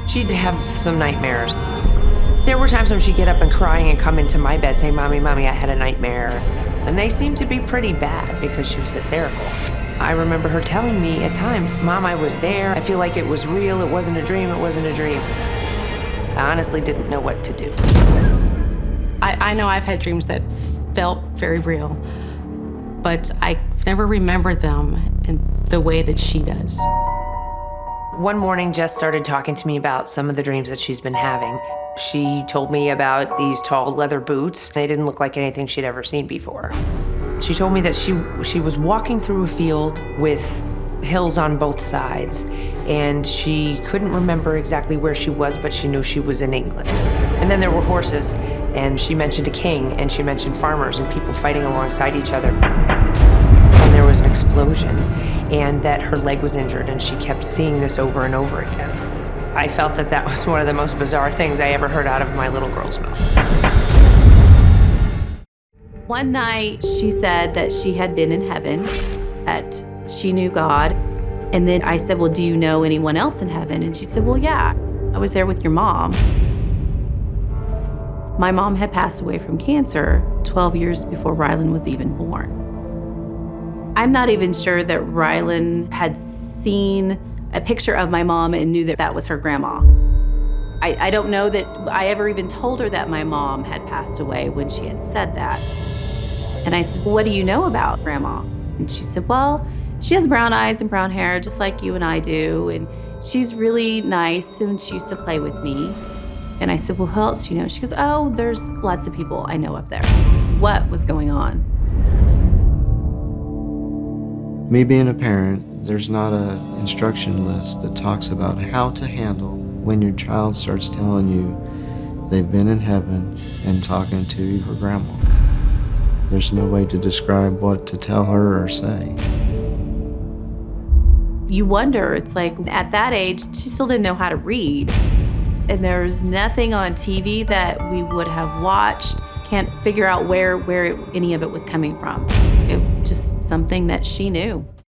She'd have some nightmares. There were times when she'd get up and crying and come into my bed saying, Mommy, Mommy, I had a nightmare. And they seemed to be pretty bad because she was hysterical. I remember her telling me at times, Mom, I was there. I feel like it was real. It wasn't a dream. It wasn't a dream. I honestly didn't know what to do. I know I've had dreams that felt very real, but I never remembered them in the way that she does. One morning, Jess started talking to me about some of the dreams that she's been having. She told me about these tall leather boots. They didn't look like anything she'd ever seen before. She told me that she was walking through a field with hills on both sides, and she couldn't remember exactly where she was, but she knew she was in England. And then there were horses, and she mentioned a king, and she mentioned farmers and people fighting alongside each other. And there was an explosion, and that her leg was injured, and she kept seeing this over and over again. I felt that that was one of the most bizarre things I ever heard out of my little girl's mouth. One night, she said that she had been in heaven, that she knew God. And then I said, well, do you know anyone else in heaven? And she said, well, yeah, I was there with your mom. My mom had passed away from cancer 12 years before Rylann was even born. I'm not even sure that Rylann had seen a picture of my mom and knew that that was her grandma. I don't know that I ever even told her that my mom had passed away when she had said that. And I said, well, what do you know about grandma? And she said, well, she has brown eyes and brown hair just like you and I do. And she's really nice and she used to play with me. And I said, well, who else do you know? She goes, oh, there's lots of people I know up there. What was going on? Me being a parent, there's not an instruction list that talks about how to handle when your child starts telling you they've been in heaven and talking to her grandma. There's no way to describe what to tell her or say. You wonder, it's like at that age, she still didn't know how to read. And there's nothing on TV that we would have watched. Can't figure out where any of it was coming from. It was just something that she knew.